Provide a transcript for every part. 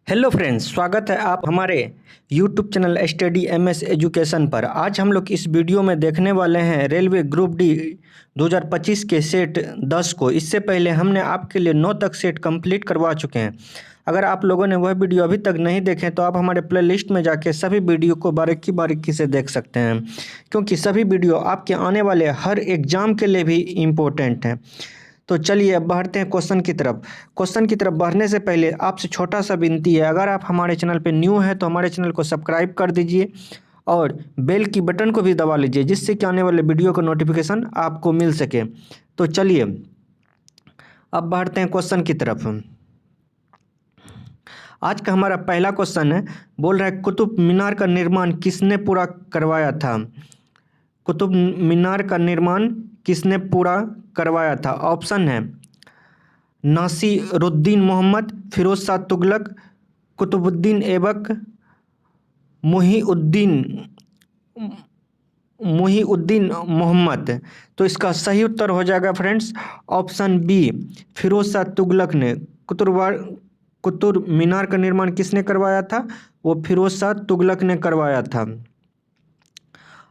Hello friends, स्वागत है आप हमारे YouTube channel study MS education पर। आज हम लोग इस वीडियो में देखने वाले हैं रेलवे ग्रुप डी 2025 के सेट 10 को। इससे पहले हमने आपके लिए 9 तक सेट कंप्लीट करवा चुके हैं। अगर आप लोगों ने वह वीडियो अभी तक नहीं देखे तो आप हमारे प्लेलिस्ट में जाके सभी वीडियो को बारीकी बारीकी से देख सकते हैं, क्योंकि सभी वीडियो आपके आने वाले हर एग्ज़ाम के लिए भी इम्पोर्टेंट हैं। तो चलिए अब बढ़ते हैं क्वेश्चन की तरफ। क्वेश्चन की तरफ बढ़ने से पहले आपसे छोटा सा विनती है, अगर आप हमारे चैनल पर न्यू है तो हमारे चैनल को सब्सक्राइब कर दीजिए और बेल की बटन को भी दबा लीजिए, जिससे कि आने वाले वीडियो का नोटिफिकेशन आपको मिल सके। तो चलिए अब बढ़ते हैं क्वेश्चन की तरफ। आज का हमारा पहला क्वेश्चन है, बोल रहा है कुतुब मीनार का निर्माण किसने पूरा करवाया था। कुतुब मीनार का निर्माण किसने पूरा करवाया था। ऑप्शन है नासिरुद्दीन मोहम्मद, फिरोज शाह तुगलक, कुतुबुद्दीन ऐबक, मुहीउद्दीन मोहम्मद। तो इसका सही उत्तर हो जाएगा friends option B, Firoz Shah Tughlaq ने। कुतुब मीनार का निर्माण किसने करवाया था, वो फिरोज शाह तुगलक ने करवाया था।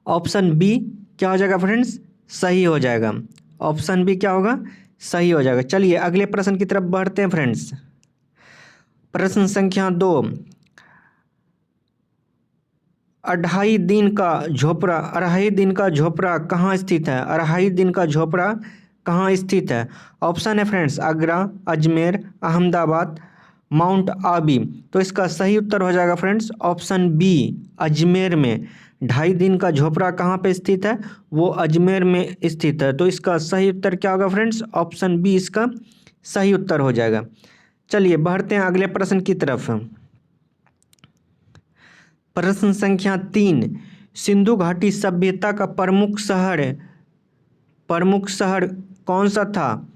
ऑप्शन बी क्या हो जाएगा फ्रेंड्स, सही हो जाएगा। ऑप्शन बी क्या होगा, सही हो जाएगा। चलिए अगले प्रश्न की तरफ बढ़ते हैं फ्रेंड्स। प्रश्न संख्या 2, अढ़ाई दिन का झोपड़ा कहाँ स्थित है। अढ़ाई दिन का झोपड़ा कहाँ स्थित है। ऑप्शन है फ्रेंड्स आगरा, अजमेर, अहमदाबाद, माउंट आबू। तो इसका सही उत्तर हो जाएगा फ्रेंड्स ऑप्शन बी, अजमेर में। 2.5 दिन का झोपड़ा कहाँ पे स्थित है, वो अजमेर में स्थित है। तो इसका सही उत्तर क्या होगा फ्रेंड्स, ऑप्शन बी इसका सही उत्तर हो जाएगा। चलिए बढ़ते हैं अगले प्रश्न की तरफ। प्रश्न संख्या 3, सिंधु घाटी सभ्यता का प्रमुख शहर कौन सा था।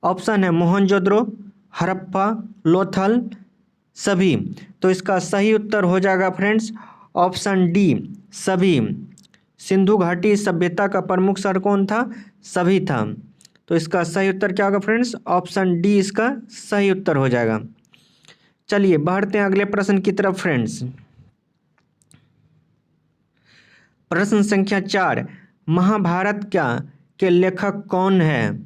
ऑप्शन है मोहनजोदड़ो, हड़प्पा, लोथल, सभी। तो इसका सही उत्तर हो जाएगा फ्रेंड्स ऑप्शन डी, सभी। सिंधु घाटी सभ्यता का प्रमुख शहर कौन था, सभी था। तो इसका सही उत्तर क्या होगा फ्रेंड्स, ऑप्शन डी इसका सही उत्तर हो जाएगा। चलिए बढ़ते हैं अगले प्रश्न की तरफ फ्रेंड्स। प्रश्न संख्या 4, महाभारत के लेखक कौन है।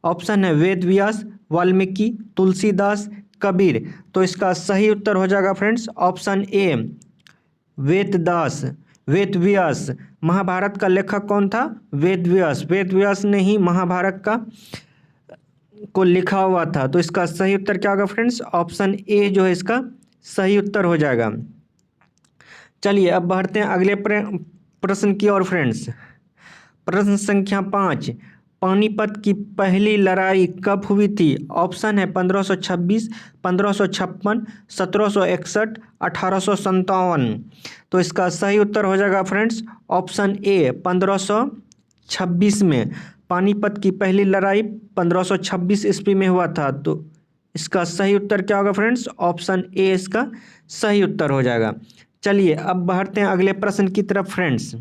ऑप्शन है वेद व्यास, वाल्मीकि, तुलसीदास, कबीर। तो इसका सही उत्तर हो जाएगा फ्रेंड्स ऑप्शन ए, वेद व्यास। महाभारत का लेखक कौन था, वेद व्यास ने ही महाभारत को लिखा हुआ था। तो इसका सही उत्तर क्या होगा फ्रेंड्स, ऑप्शन ए जो है इसका सही उत्तर हो जाएगा। चलिए अब बढ़ते हैं अगले प्रश्न की ओर फ्रेंड्स। प्रश्न संख्या 5, पानीपत की पहली लड़ाई कब हुई थी। ऑप्शन है 1526, 1556, 1761, 1857। तो इसका सही उत्तर हो जाएगा फ्रेंड्स ऑप्शन ए, 1526 में। पानीपत की पहली लड़ाई 1526 ईस्वी में हुआ था। तो इसका सही उत्तर क्या होगा फ्रेंड्स, ऑप्शन ए इसका सही उत्तर हो जाएगा। चलिए अब बढ़ते हैं अगले प्रश्न की तरफ फ्रेंड्स।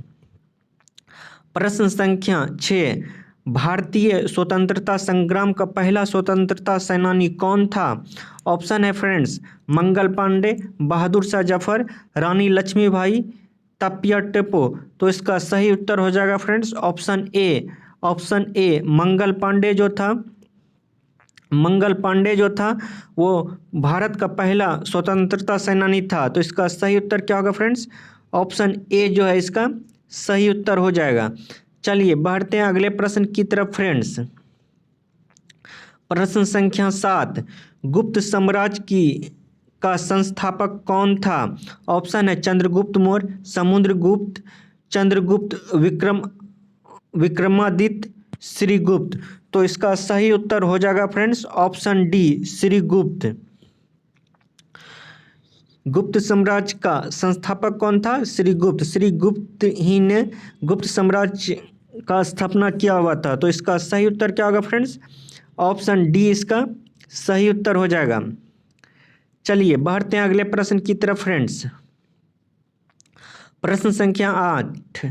प्रश्न संख्या 6, भारतीय स्वतंत्रता संग्राम का पहला स्वतंत्रता सेनानी कौन था। ऑप्शन है फ्रेंड्स मंगल पांडे, बहादुर शाह जफर, रानी लक्ष्मीबाई, तात्या टोपे। तो इसका सही उत्तर हो जाएगा फ्रेंड्स ऑप्शन ए, मंगल पांडे जो था वो भारत का पहला स्वतंत्रता सेनानी था। तो इसका सही उत्तर क्या होगा फ्रेंड्स, ऑप्शन ए जो है इसका सही उत्तर हो जाएगा। चलिए बढ़ते हैं अगले प्रश्न की तरफ फ्रेंड्स। प्रश्न संख्या 7, गुप्त साम्राज्य का संस्थापक कौन था। ऑप्शन है चंद्रगुप्त मौर्य, समुद्रगुप्त, चंद्रगुप्त विक्रमादित्य, श्रीगुप्त। तो इसका सही उत्तर हो जाएगा फ्रेंड्स ऑप्शन डी, श्रीगुप्त। गुप्त साम्राज्य का संस्थापक कौन था, श्रीगुप्त ही ने गुप्त साम्राज्य का स्थापना किया हुआ था। तो इसका सही उत्तर क्या होगा फ्रेंड्स, ऑप्शन डी इसका सही उत्तर हो जाएगा। चलिए बढ़ते हैं अगले प्रश्न की तरफ फ्रेंड्स। प्रश्न संख्या 8,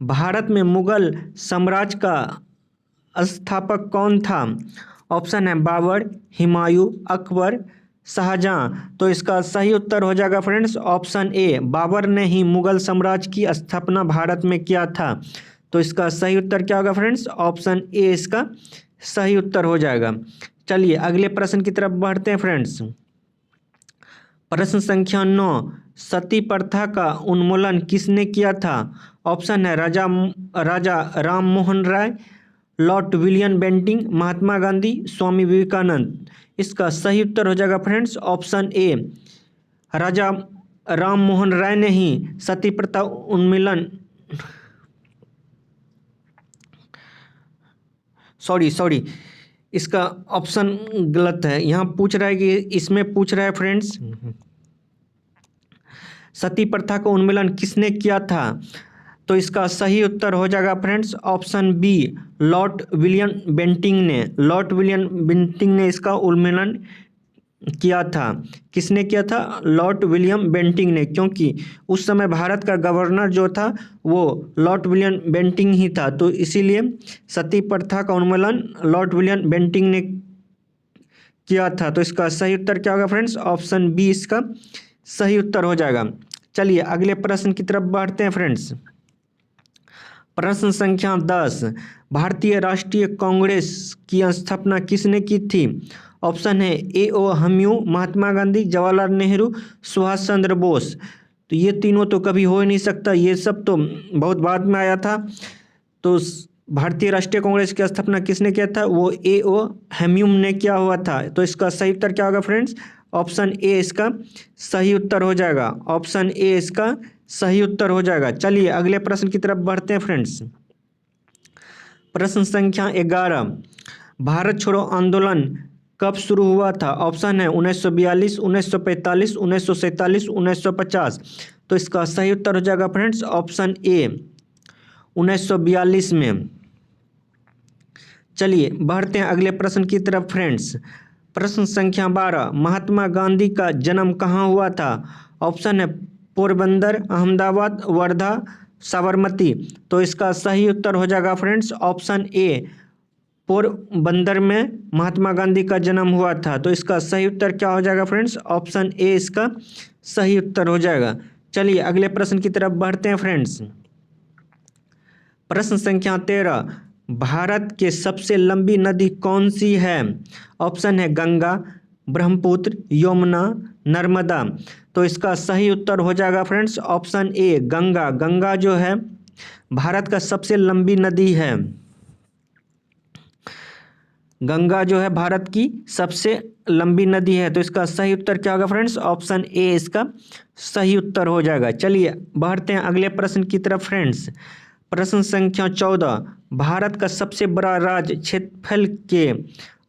भारत में मुगल साम्राज्य का संस्थापक कौन था। ऑप्शन है बाबर, हुमायूं, अकबर, शाहजहां। तो इसका सही उत्तर हो जाएगा फ्रेंड्स ऑप्शन ए, बाबर ने ही मुगल साम्राज्य की स्थापना भारत में किया था। तो इसका सही उत्तर क्या होगा फ्रेंड्स, ऑप्शन ए इसका सही उत्तर हो जाएगा। चलिए अगले प्रश्न की तरफ बढ़ते हैं फ्रेंड्स। प्रश्न संख्या 9, सती प्रथा का उन्मूलन किसने किया था? ऑप्शन है राजा राजा Ram Mohan Roy, Lord William Bentinck, महात्मा गांधी, स्वामी विवेकानंद। इसका सही उत्तर हो जाएगा फ्रेंड्स ऑप्शन ए, राजा राम मोहन राय ने ही सती प्रथा उन्मूलन सॉरी इसका ऑप्शन गलत है। यहाँ पूछ रहा है कि इसमें पूछ रहा है फ्रेंड्स सती प्रथा का उन्मूलन किसने किया था? तो इसका सही उत्तर हो जाएगा friends option B, Lord William Bentinck ने। लॉर्ड विलियम बेंटिंग ने इसका उन्मूलन किया था। किसने किया था? लॉर्ड विलियम बेंटिंग ने, क्योंकि उस समय भारत का गवर्नर जो था वो लॉर्ड विलियम बेंटिंग ही था। तो इसीलिए सती प्रथा का उन्मूलन लॉर्ड विलियम बेंटिंग ने किया था। तो इसका सही उत्तर क्या होगा फ्रेंड्स, ऑप्शन बी इसका सही उत्तर हो जाएगा। चलिए अगले प्रश्न की तरफ बढ़ते हैं फ्रेंड्स। प्रश्न संख्या 10, भारतीय राष्ट्रीय कांग्रेस की स्थापना किसने की थी? ऑप्शन है ए ओ हमयू, महात्मा गांधी, जवाहरलाल नेहरू, सुभाष चंद्र बोस। तो ये तीनों तो कभी हो ही नहीं सकता, ये सब तो बहुत बाद में आया था। तो भारतीय राष्ट्रीय कांग्रेस की स्थापना किसने किया था? वो ए ओ हमयूम ने किया हुआ था। तो इसका सही उत्तर क्या होगा फ्रेंड्स, ऑप्शन ए इसका सही उत्तर हो जाएगा। ऑप्शन ए इसका सही उत्तर हो जाएगा। चलिए अगले प्रश्न की तरफ बढ़ते हैं फ्रेंड्स। प्रश्न संख्या 11, भारत छोड़ो आंदोलन कब शुरू हुआ था? ऑप्शन है 1942, 1945, 1947, 1950। तो इसका सही उत्तर हो जाएगा फ्रेंड्स ऑप्शन ए 1942 में। चलिए बढ़ते हैं अगले प्रश्न की तरफ फ्रेंड्स। प्रश्न संख्या 12, महात्मा गांधी का जन्म कहाँ हुआ था? ऑप्शन है पोरबंदर, अहमदाबाद, वर्धा, साबरमती। तो इसका सही उत्तर हो जाएगा फ्रेंड्स ऑप्शन ए, पोरबंदर में महात्मा गांधी का जन्म हुआ था। तो इसका सही उत्तर क्या हो जाएगा फ्रेंड्स, ऑप्शन ए इसका सही उत्तर हो जाएगा। चलिए अगले प्रश्न की तरफ बढ़ते हैं फ्रेंड्स। प्रश्न संख्या 13, भारत के सबसे लंबी नदी कौन सी है? ऑप्शन है गंगा, ब्रह्मपुत्र, यमुना, नर्मदा। तो इसका सही उत्तर हो जाएगा फ्रेंड्स ऑप्शन ए, गंगा। गंगा जो है भारत का सबसे लंबी नदी है। गंगा जो है भारत की सबसे लंबी नदी है। तो इसका सही उत्तर क्या होगा फ्रेंड्स, ऑप्शन ए इसका सही उत्तर हो जाएगा। चलिए बढ़ते हैं अगले प्रश्न की तरफ फ्रेंड्स। प्रश्न संख्या 14, भारत का सबसे बड़ा राज्य क्षेत्रफल के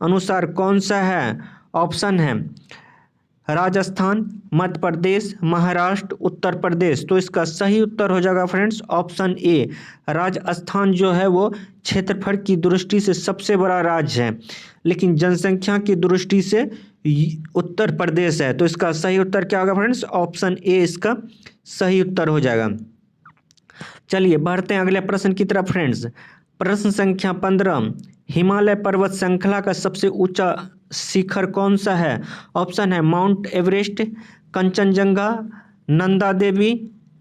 अनुसार कौन सा है? ऑप्शन है राजस्थान, मध्य प्रदेश, महाराष्ट्र, उत्तर प्रदेश। तो इसका सही उत्तर हो जाएगा फ्रेंड्स ऑप्शन ए, राजस्थान जो है वो क्षेत्रफल की दृष्टि से सबसे बड़ा राज्य है, लेकिन जनसंख्या की दृष्टि से उत्तर प्रदेश है। तो इसका सही उत्तर क्या होगा फ्रेंड्स, ऑप्शन ए इसका सही उत्तर हो जाएगा। चलिए बढ़ते हैं अगले प्रश्न की तरफ फ्रेंड्स। प्रश्न संख्या 15, हिमालय पर्वत श्रृंखला का सबसे ऊंचा शिखर कौन सा है? ऑप्शन है mount Everest, Kanchenjunga, Nanda Devi,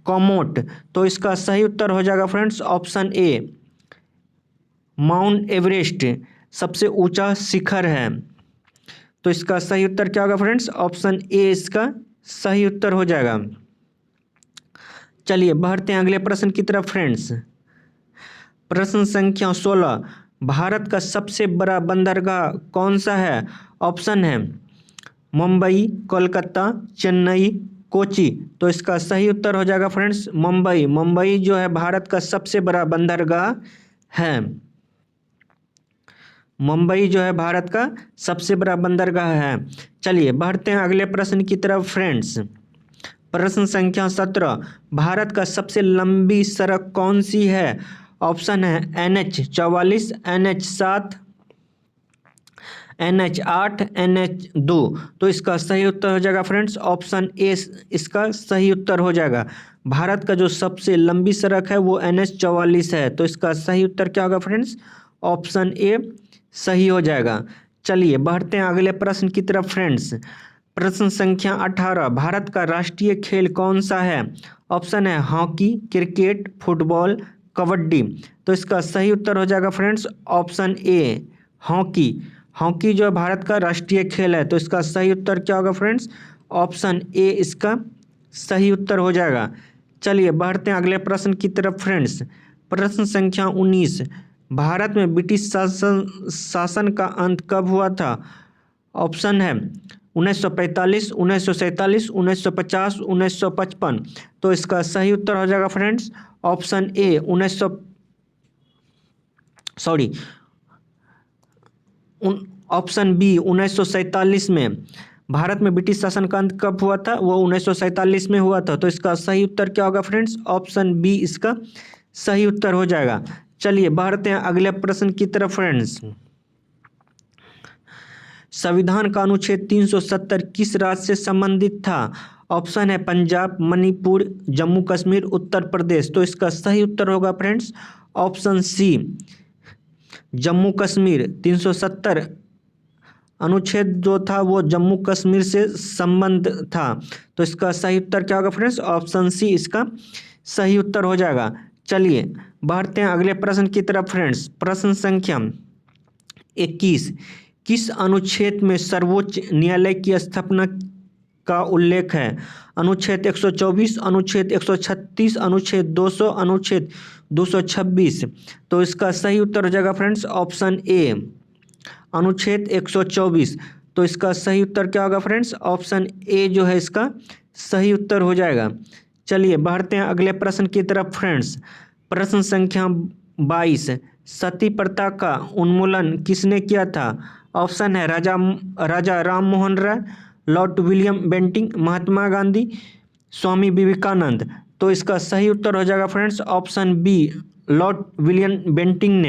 commode. तो इसका सही उत्तर हो जाएगा फ्रेंड्स ऑप्शन ए, माउंट एवरेस्ट सबसे ऊंचा शिखर है। तो इसका सही उत्तर क्या होगा फ्रेंड्स, ऑप्शन ए इसका सही उत्तर हो जाएगा। चलिए बढ़ते हैं अगले प्रश्न की तरफ फ्रेंड्स। प्रश्न संख्या 16, भारत का सबसे बड़ा बंदरगाह कौन सा है? ऑप्शन है मुंबई, कोलकाता, चेन्नई, कोची। तो इसका सही उत्तर हो जाएगा फ्रेंड्स मुंबई। मुंबई जो है भारत का सबसे बड़ा बंदरगाह है। मुंबई जो है भारत का सबसे बड़ा बंदरगाह है। चलिए बढ़ते हैं अगले प्रश्न की तरफ फ्रेंड्स। प्रश्न संख्या 17, भारत का सबसे लंबी सड़क कौन सी है? ऑप्शन है NH44, NH7, NH8, NH2। तो इसका सही उत्तर हो जाएगा फ्रेंड्स ऑप्शन ए इसका सही उत्तर हो जाएगा। भारत का जो सबसे लंबी सड़क है वो NH44 है। तो इसका सही उत्तर क्या होगा फ्रेंड्स, ऑप्शन ए सही हो जाएगा। चलिए बढ़ते हैं अगले प्रश्न की तरफ फ्रेंड्स। प्रश्न संख्या 18, भारत का राष्ट्रीय खेल कौन सा है? ऑप्शन है हॉकी, क्रिकेट, फुटबॉल, कबड्डी। तो इसका सही उत्तर हो जाएगा friends option A hockey. Hockey जो है भारत का राष्ट्रीय खेल है। तो इसका सही उत्तर क्या होगा फ्रेंड्स? ऑप्शन ए इसका सही उत्तर हो जाएगा। चलिए बढ़ते हैं अगले प्रश्न की तरफ फ्रेंड्स। प्रश्न संख्या 19, भारत में ब्रिटिश शासन का अंत कब हुआ था? ऑप्शन है 1945, 1947, 1950, 1955। तो इसका सही उत्तर हो जाएगा friends option A option B 1947 में। भारत में ब्रिटिश शासन का अंत कब हुआ था? वो 1947 में हुआ था। तो इसका सही उत्तर क्या होगा फ्रेंड्स? ऑप्शन बी इसका सही उत्तर हो जाएगा। चलिए बढ़ते हैं अगले प्रश्न की तरफ फ्रेंड्स। संविधान का अनुच्छेद 370 किस राज्य से संबंधित था? ऑप्शन है पंजाब, मणिपुर, जम्मू कश्मीर, उत्तर प्रदेश। तो इसका सही उत्तर होगा friends option C Jammu Kashmir. 370 अनुच्छेद जो था वो जम्मू कश्मीर से संबंध था। तो इसका सही उत्तर क्या होगा फ्रेंड्स? ऑप्शन सी इसका सही उत्तर हो जाएगा। चलिए बढ़ते हैं अगले प्रश्न की तरफ फ्रेंड्स। प्रश्न संख्या 21, किस अनुच्छेद में सर्वोच्च न्यायालय की स्थापना का उल्लेख है? अनुच्छेद 124, अनुच्छेद 136, अनुच्छेद 200, अनुच्छेद 226। तो इसका सही उत्तर हो जाएगा फ्रेंड्स ऑप्शन ए अनुच्छेद 124। तो इसका सही उत्तर क्या होगा फ्रेंड्स? ऑप्शन ए जो है इसका सही उत्तर हो जाएगा। चलिए बढ़ते हैं अगले प्रश्न की तरफ फ्रेंड्स। प्रश्न संख्या 22, सती प्रथा का उन्मूलन किसने किया था? ऑप्शन है Raja Ram Mohan Roy, Lord William Bentinck, Mahatma Gandhi, Swami Vivekananda. तो इसका सही उत्तर हो जाएगा friends option B Lord William Bentinck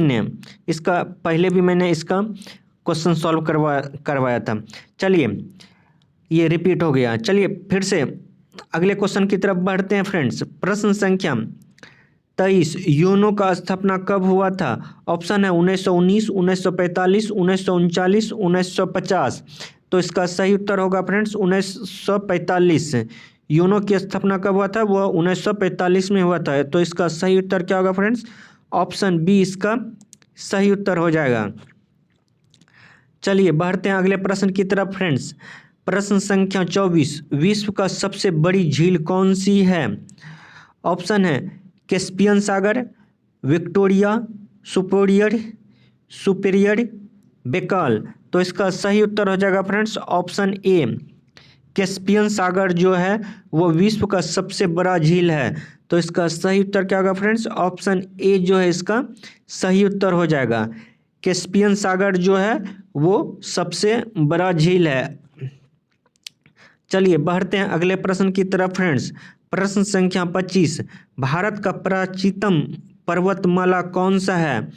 ने। इसका पहले भी मैंने इसका क्वेश्चन सॉल्व करवाया था। चलिए ये रिपीट हो गया। चलिए फिर से अगले क्वेश्चन की तरफ बढ़ते हैं फ्रेंड्स। प्रश्न संख्या 23, यूनो का स्थापना कब हुआ था? ऑप्शन है 1919, 1945, 1939, 1950। तो इसका सही उत्तर होगा फ्रेंड्स 1945। यूनो की स्थापना कब हुआ था? वह 1945 में हुआ था। तो इसका सही उत्तर क्या होगा फ्रेंड्स? ऑप्शन बी इसका सही उत्तर हो जाएगा। चलिए बढ़ते हैं अगले प्रश्न की तरफ फ्रेंड्स। प्रश्न संख्या 24, विश्व का सबसे बड़ी झील कौन सी है? ऑप्शन है कैस्पियन सागर, विक्टोरिया, सुपेरियर, बेकाल। तो इसका सही उत्तर हो जाएगा फ्रेंड्स ऑप्शन ए कैस्पियन सागर जो है वो विश्व का सबसे बड़ा झील है। तो इसका सही उत्तर क्या होगा फ्रेंड्स? ऑप्शन ए जो है इसका सही उत्तर हो जाएगा। कैस्पियन सागर जो है वो सबसे बड़ा झील है। चलिए बढ़ते हैं अगले प्रश्न की तरफ फ्रेंड्स। प्रश्न संख्या 25, भारत का प्राचीनतम पर्वतमाला कौन सा है?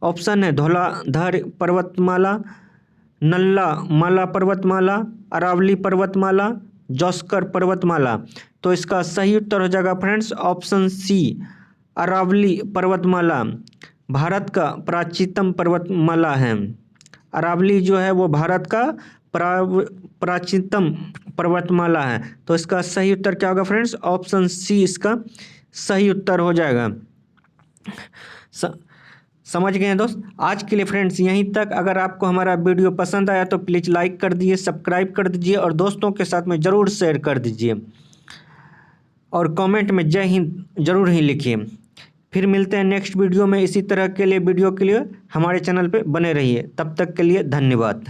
ऑप्शन है धौलाधर पर्वतमाला, नल्ला माला पर्वतमाला, अरावली पर्वतमाला, जॉस्कर पर्वतमाला। तो इसका सही उत्तर हो जाएगा फ्रेंड्स ऑप्शन सी अरावली पर्वतमाला भारत का प्राचीनतम पर्वतमाला है। अरावली जो है वो भारत का प्राचीनतम पर्वतमाला है। तो इसका सही उत्तर क्या होगा फ्रेंड्स? ऑप्शन सी इसका सही उत्तर हो जाएगा। समझ गए हैं दोस्त? आज के लिए फ्रेंड्स यहीं तक। अगर आपको हमारा वीडियो पसंद आया तो प्लीज़ लाइक कर दीजिए, सब्सक्राइब कर दीजिए और दोस्तों के साथ में ज़रूर शेयर कर दीजिए और कमेंट में जय हिंद ज़रूर ही लिखिए। फिर मिलते हैं नेक्स्ट वीडियो में। इसी तरह के लिए वीडियो के लिए हमारे चैनल पे बने रहिए। तब तक के लिए धन्यवाद।